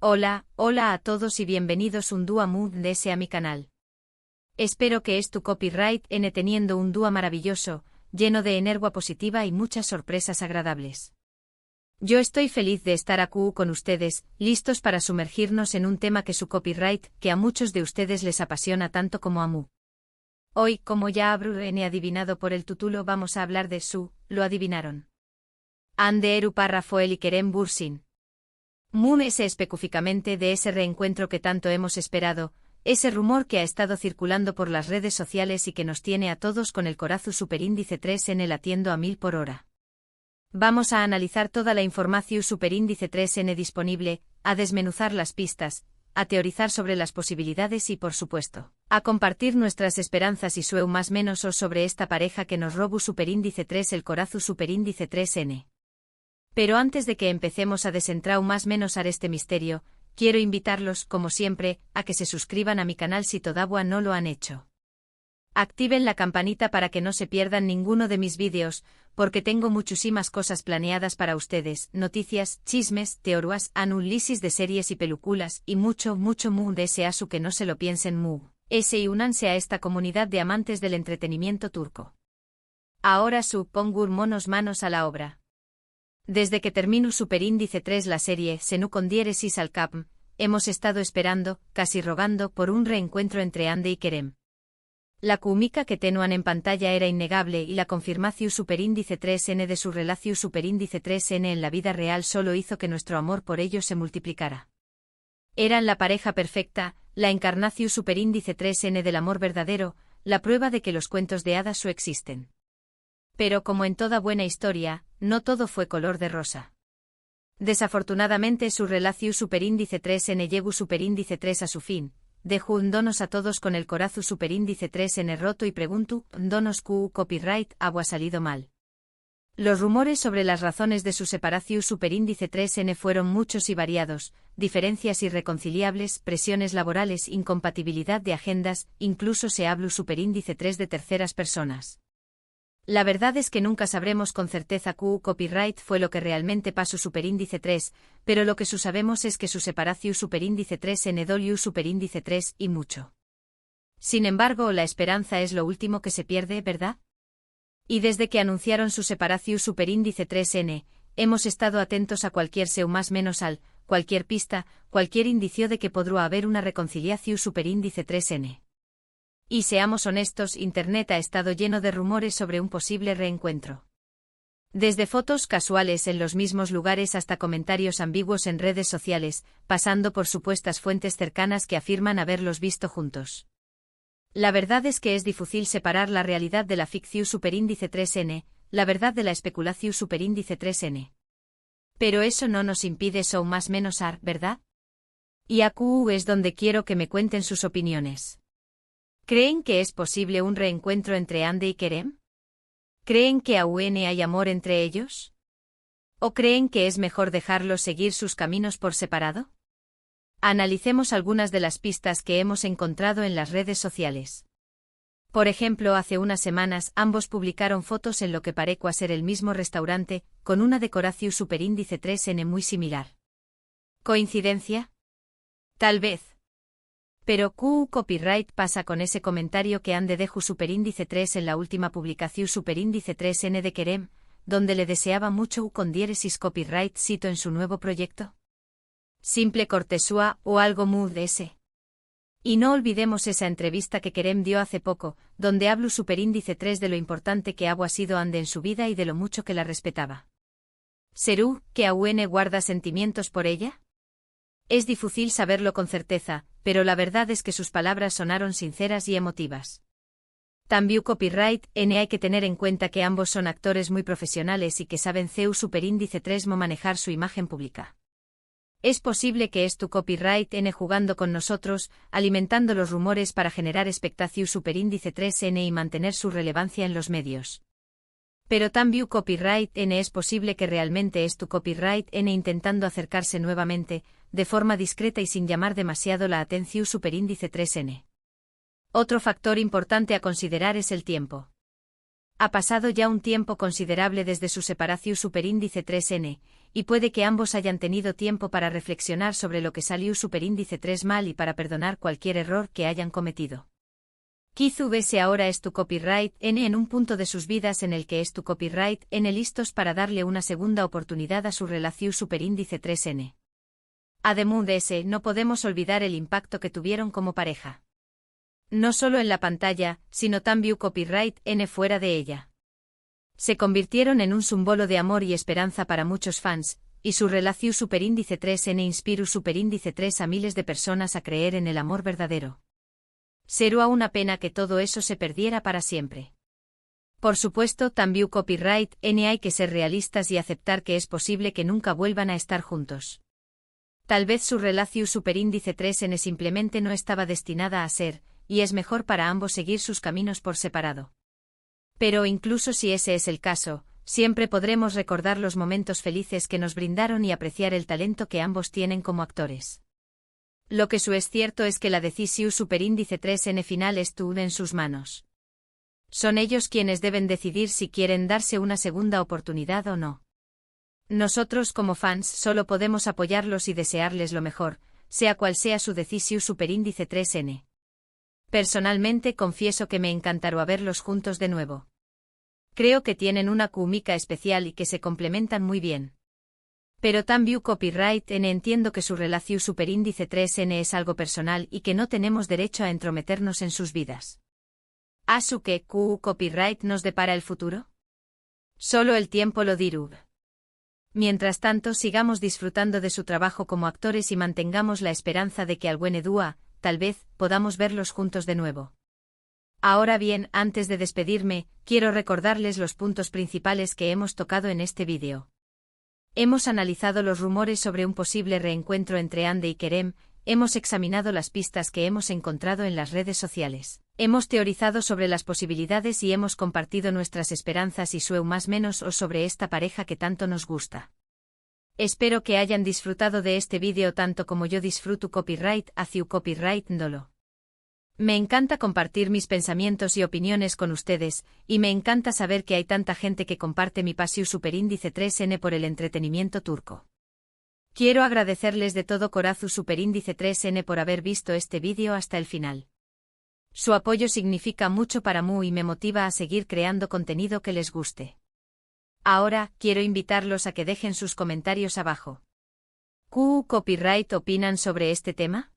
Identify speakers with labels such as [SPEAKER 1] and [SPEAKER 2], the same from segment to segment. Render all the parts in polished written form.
[SPEAKER 1] Hola a todos y bienvenidos un día Mood DS a mi canal. Espero que es tu copyright N teniendo un día maravilloso, lleno de energía positiva y muchas sorpresas agradables. Yo estoy feliz de estar aquí con ustedes, listos para sumergirnos en un tema que su copyright, que a muchos de ustedes les apasiona tanto como a mí. Hoy, como ya habrán adivinado por el título, vamos a hablar de ¿lo adivinaron? Ande Eru Rafael y Kerem Bürsin. Moon es específicamente de ese reencuentro que tanto hemos esperado, ese rumor que ha estado circulando por las redes sociales y que nos tiene a todos con el corazón superíndice 3N latiendo a 1000 por hora. Vamos a analizar toda la información superíndice 3N disponible, a desmenuzar las pistas, a teorizar sobre las posibilidades y, por supuesto, a compartir nuestras esperanzas y su más menos o sobre esta pareja que nos robó superíndice 3 el corazón superíndice 3N. Pero antes de que empecemos a desentrar más menos a este misterio, quiero invitarlos, como siempre, a que se suscriban a mi canal si todavía no lo han hecho. Activen la campanita para que no se pierdan ninguno de mis vídeos, porque tengo muchísimas cosas planeadas para ustedes, noticias, chismes, teorías, análisis de series y películas, y mucho mu de asu que no se lo piensen y únanse a esta comunidad de amantes del entretenimiento turco. Ahora pongo monos manos a la obra. Desde que terminó Superíndice 3 la serie Senu con diéresis al cap, hemos estado esperando, casi rogando, por un reencuentro entre Ande y Kerem. La química que tenían en pantalla era innegable y la confirmación Superíndice 3N de su relación Superíndice 3N en la vida real solo hizo que nuestro amor por ellos se multiplicara. Eran la pareja perfecta, la encarnación Superíndice 3N del amor verdadero, la prueba de que los cuentos de hadas existen. Pero como en toda buena historia, no todo fue color de rosa. Desafortunadamente su relación superíndice 3N llegó superíndice 3 a su fin, dejándonos a todos con el corazón superíndice 3N roto y pregunto, ¿donos copyright ha salido mal? Los rumores sobre las razones de su separación superíndice 3N fueron muchos y variados, diferencias irreconciliables, presiones laborales, incompatibilidad de agendas, incluso se habló superíndice 3 de terceras personas. La verdad es que nunca sabremos con certeza copyright fue lo que realmente pasó superíndice 3, pero lo que sabemos es que su separación superíndice 3 en EW superíndice 3 y mucho. Sin embargo, la esperanza es lo último que se pierde, ¿verdad? Y desde que anunciaron su separación superíndice 3N, hemos estado atentos a cualquier más menos cualquier pista, cualquier indicio de que podría haber una reconciliación superíndice 3N. Y seamos honestos, Internet ha estado lleno de rumores sobre un posible reencuentro. Desde fotos casuales en los mismos lugares hasta comentarios ambiguos en redes sociales, pasando por supuestas fuentes cercanas que afirman haberlos visto juntos. La verdad es que es difícil separar la realidad de la ficción superíndice 3N, la verdad de la especulación superíndice 3N. Pero eso no nos impide más menos ¿verdad? Y aquí es donde quiero que me cuenten sus opiniones. ¿Creen que es posible un reencuentro entre Ande y Kerem? ¿Creen que aún hay amor entre ellos? ¿O creen que es mejor dejarlos seguir sus caminos por separado? Analicemos algunas de las pistas que hemos encontrado en las redes sociales. Por ejemplo, hace unas semanas ambos publicaron fotos en lo que parece ser el mismo restaurante, con una decoración superíndice 3N muy similar. ¿Coincidencia? Tal vez. Pero copyright pasa con ese comentario que Ande dejó superíndice 3 en la última publicación superíndice 3N de Kerem, donde le deseaba mucho con diéresis copyright cito en su nuevo proyecto. Simple cortesía o algo mood ese. Y no olvidemos esa entrevista que Kerem dio hace poco, donde habló superíndice 3 de lo importante que ha sido Ande en su vida y de lo mucho que la respetaba. ¿Serú que aún guarda sentimientos por ella? Es difícil saberlo con certeza, pero la verdad es que sus palabras sonaron sinceras y emotivas. También copyright hay que tener en cuenta que ambos son actores muy profesionales y que saben superíndice 3 manejar su imagen pública. Es posible que tu copyright jugando con nosotros, alimentando los rumores para generar expectación superíndice 3N y mantener su relevancia en los medios. Pero también copyright es posible que realmente tu copyright intentando acercarse nuevamente, de forma discreta y sin llamar demasiado la atención superíndice 3N. Otro factor importante a considerar es el tiempo. Ha pasado ya un tiempo considerable desde su separación superíndice 3N, y puede que ambos hayan tenido tiempo para reflexionar sobre lo que salió superíndice 3 mal y para perdonar cualquier error que hayan cometido. Kizu vese ahora es tu copyright N en un punto de sus vidas en el que es tu copyright N listos para darle una segunda oportunidad a su relación superíndice 3N. Además de ese, no podemos olvidar el impacto que tuvieron como pareja. No solo en la pantalla, sino también copyright N fuera de ella. Se convirtieron en un símbolo de amor y esperanza para muchos fans, y su relación superíndice 3N inspiró superíndice 3 a miles de personas a creer en el amor verdadero. Será una pena que todo eso se perdiera para siempre. Por supuesto, también copyright N hay que ser realistas y aceptar que es posible que nunca vuelvan a estar juntos. Tal vez su relación superíndice 3N simplemente no estaba destinada a ser, y es mejor para ambos seguir sus caminos por separado. Pero incluso si ese es el caso, siempre podremos recordar los momentos felices que nos brindaron y apreciar el talento que ambos tienen como actores. Lo que es cierto es que la decisión superíndice 3N final estuvo en sus manos. Son ellos quienes deben decidir si quieren darse una segunda oportunidad o no. Nosotros como fans solo podemos apoyarlos y desearles lo mejor, sea cual sea su decisión superíndice 3N. Personalmente confieso que me encantaría verlos juntos de nuevo. Creo que tienen una química especial y que se complementan muy bien. Pero también copyright N entiendo que su relación superíndice 3N es algo personal y que no tenemos derecho a entrometernos en sus vidas. ¿Asu que copyright nos depara el futuro? Solo el tiempo lo dirá. Mientras tanto sigamos disfrutando de su trabajo como actores y mantengamos la esperanza de que algún día, tal vez, podamos verlos juntos de nuevo. Ahora bien, antes de despedirme, quiero recordarles los puntos principales que hemos tocado en este vídeo. Hemos analizado los rumores sobre un posible reencuentro entre Ande y Kerem, hemos examinado las pistas que hemos encontrado en las redes sociales, hemos teorizado sobre las posibilidades y hemos compartido nuestras esperanzas y su más menos o sobre esta pareja que tanto nos gusta. Espero que hayan disfrutado de este vídeo tanto como yo disfruto copyright hacia copyright Ndolo. Me encanta compartir mis pensamientos y opiniones con ustedes, y me encanta saber que hay tanta gente que comparte mi pasión superíndice 3N por el entretenimiento turco. Quiero agradecerles de todo corazón superíndice 3N por haber visto este vídeo hasta el final. Su apoyo significa mucho para mí y me motiva a seguir creando contenido que les guste. Ahora, quiero invitarlos a que dejen sus comentarios abajo. ¿Qué copyright opinan sobre este tema?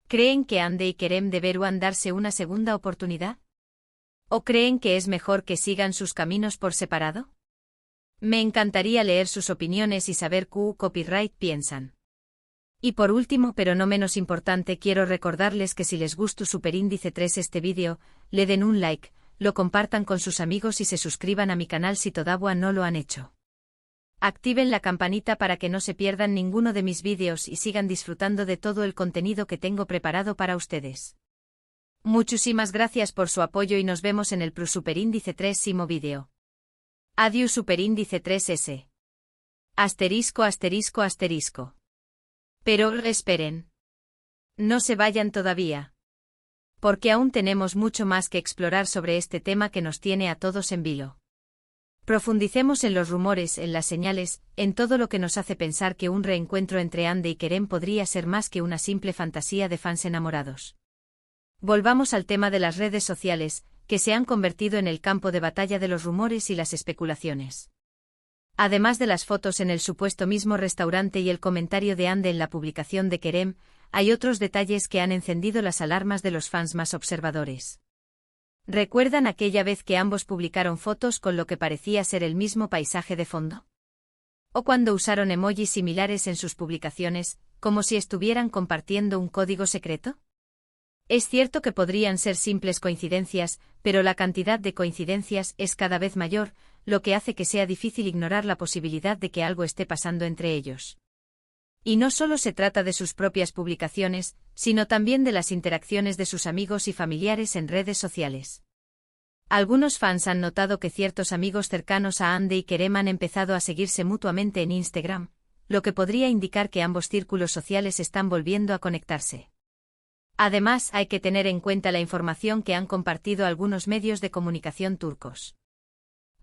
[SPEAKER 1] ¿Creen que Ande y Kerem deberán darse una segunda oportunidad? ¿O creen que es mejor que sigan sus caminos por separado? Me encantaría leer sus opiniones y saber qué copyright piensan. Y por último pero no menos importante quiero recordarles que si les gustó superíndice 3 este vídeo, le den un like, lo compartan con sus amigos y se suscriban a mi canal si todavía no lo han hecho. Activen la campanita para que no se pierdan ninguno de mis vídeos y sigan disfrutando de todo el contenido que tengo preparado para ustedes. Muchísimas gracias por su apoyo y nos vemos en el superíndice 3º vídeo. Adiós superíndice 3S. Asterisco asterisco asterisco. Pero esperen. No se vayan todavía. Porque aún tenemos mucho más que explorar sobre este tema que nos tiene a todos en vilo. Profundicemos en los rumores, en las señales, en todo lo que nos hace pensar que un reencuentro entre Ande y Kerem podría ser más que una simple fantasía de fans enamorados. Volvamos al tema de las redes sociales, que se han convertido en el campo de batalla de los rumores y las especulaciones. Además de las fotos en el supuesto mismo restaurante y el comentario de Ande en la publicación de Kerem, hay otros detalles que han encendido las alarmas de los fans más observadores. ¿Recuerdan aquella vez que ambos publicaron fotos con lo que parecía ser el mismo paisaje de fondo? ¿O cuando usaron emojis similares en sus publicaciones, como si estuvieran compartiendo un código secreto? Es cierto que podrían ser simples coincidencias, pero la cantidad de coincidencias es cada vez mayor, lo que hace que sea difícil ignorar la posibilidad de que algo esté pasando entre ellos. Y no solo se trata de sus propias publicaciones, sino también de las interacciones de sus amigos y familiares en redes sociales. Algunos fans han notado que ciertos amigos cercanos a Ande y Kerem han empezado a seguirse mutuamente en Instagram, lo que podría indicar que ambos círculos sociales están volviendo a conectarse. Además, hay que tener en cuenta la información que han compartido algunos medios de comunicación turcos.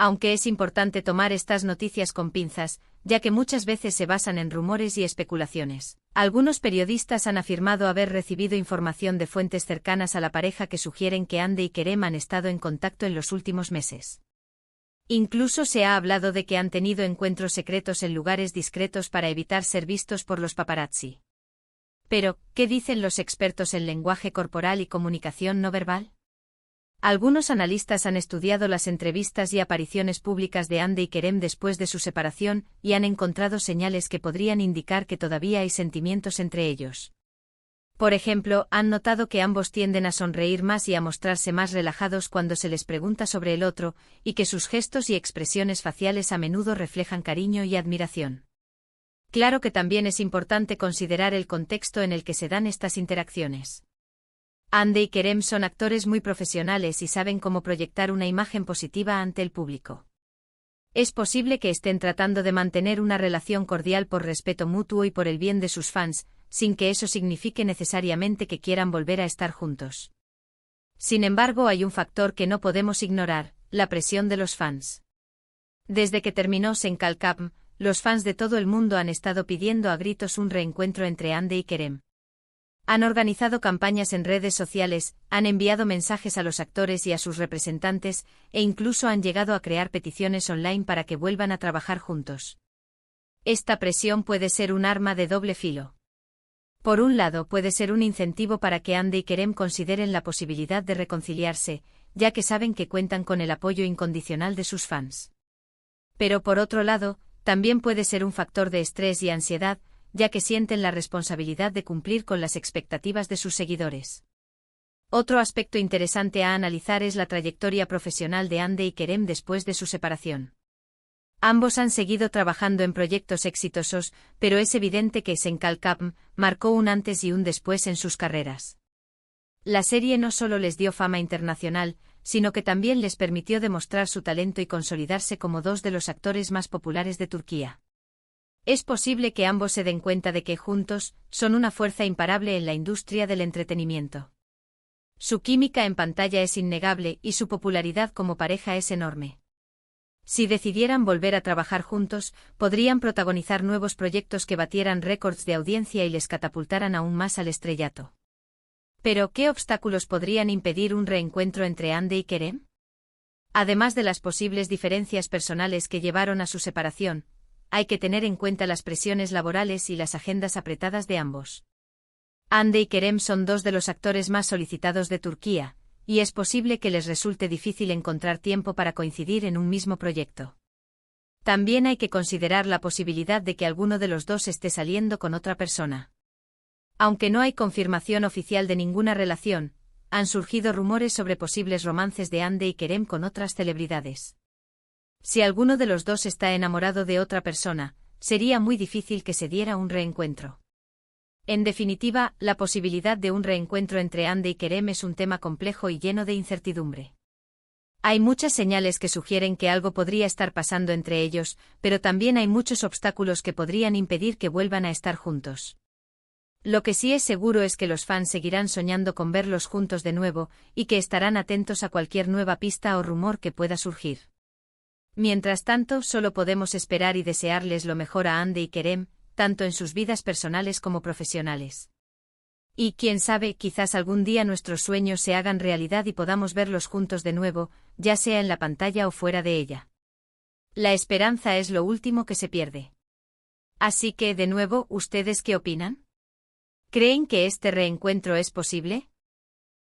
[SPEAKER 1] Aunque es importante tomar estas noticias con pinzas, ya que muchas veces se basan en rumores y especulaciones. Algunos periodistas han afirmado haber recibido información de fuentes cercanas a la pareja que sugieren que Andy y Kerem han estado en contacto en los últimos meses. Incluso se ha hablado de que han tenido encuentros secretos en lugares discretos para evitar ser vistos por los paparazzi. Pero, ¿qué dicen los expertos en lenguaje corporal y comunicación no verbal? Algunos analistas han estudiado las entrevistas y apariciones públicas de Andy y Kerem después de su separación y han encontrado señales que podrían indicar que todavía hay sentimientos entre ellos. Por ejemplo, han notado que ambos tienden a sonreír más y a mostrarse más relajados cuando se les pregunta sobre el otro, y que sus gestos y expresiones faciales a menudo reflejan cariño y admiración. Claro que también es importante considerar el contexto en el que se dan estas interacciones. Andy y Kerem son actores muy profesionales y saben cómo proyectar una imagen positiva ante el público. Es posible que estén tratando de mantener una relación cordial por respeto mutuo y por el bien de sus fans, sin que eso signifique necesariamente que quieran volver a estar juntos. Sin embargo, hay un factor que no podemos ignorar: la presión de los fans. Desde que terminó Senkalkam, los fans de todo el mundo han estado pidiendo a gritos un reencuentro entre Andy y Kerem. Han organizado campañas en redes sociales, han enviado mensajes a los actores y a sus representantes, e incluso han llegado a crear peticiones online para que vuelvan a trabajar juntos. Esta presión puede ser un arma de doble filo. Por un lado, puede ser un incentivo para que Andy y Kerem consideren la posibilidad de reconciliarse, ya que saben que cuentan con el apoyo incondicional de sus fans. Pero por otro lado, también puede ser un factor de estrés y ansiedad, ya que sienten la responsabilidad de cumplir con las expectativas de sus seguidores. Otro aspecto interesante a analizar es la trayectoria profesional de Andy y Kerem después de su separación. Ambos han seguido trabajando en proyectos exitosos, pero es evidente que Senkalkam marcó un antes y un después en sus carreras. La serie no solo les dio fama internacional, sino que también les permitió demostrar su talento y consolidarse como dos de los actores más populares de Turquía. Es posible que ambos se den cuenta de que juntos son una fuerza imparable en la industria del entretenimiento. Su química en pantalla es innegable y su popularidad como pareja es enorme. Si decidieran volver a trabajar juntos, podrían protagonizar nuevos proyectos que batieran récords de audiencia y les catapultaran aún más al estrellato. Pero, ¿qué obstáculos podrían impedir un reencuentro entre Andy y Kerem? Además de las posibles diferencias personales que llevaron a su separación, hay que tener en cuenta las presiones laborales y las agendas apretadas de ambos. Andy y Kerem son dos de los actores más solicitados de Turquía, y es posible que les resulte difícil encontrar tiempo para coincidir en un mismo proyecto. También hay que considerar la posibilidad de que alguno de los dos esté saliendo con otra persona. Aunque no hay confirmación oficial de ninguna relación, han surgido rumores sobre posibles romances de Andy y Kerem con otras celebridades. Si alguno de los dos está enamorado de otra persona, sería muy difícil que se diera un reencuentro. En definitiva, la posibilidad de un reencuentro entre Andy y Kerem es un tema complejo y lleno de incertidumbre. Hay muchas señales que sugieren que algo podría estar pasando entre ellos, pero también hay muchos obstáculos que podrían impedir que vuelvan a estar juntos. Lo que sí es seguro es que los fans seguirán soñando con verlos juntos de nuevo, y que estarán atentos a cualquier nueva pista o rumor que pueda surgir. Mientras tanto, solo podemos esperar y desearles lo mejor a Andy y Kerem, tanto en sus vidas personales como profesionales. Y quién sabe, quizás algún día nuestros sueños se hagan realidad y podamos verlos juntos de nuevo, ya sea en la pantalla o fuera de ella. La esperanza es lo último que se pierde. Así que, de nuevo, ¿ustedes qué opinan? ¿Creen que este reencuentro es posible?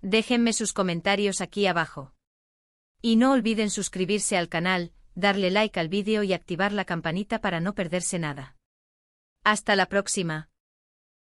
[SPEAKER 1] Déjenme sus comentarios aquí abajo. Y no olviden suscribirse al canal, darle like al vídeo y activar la campanita para no perderse nada. Hasta la próxima.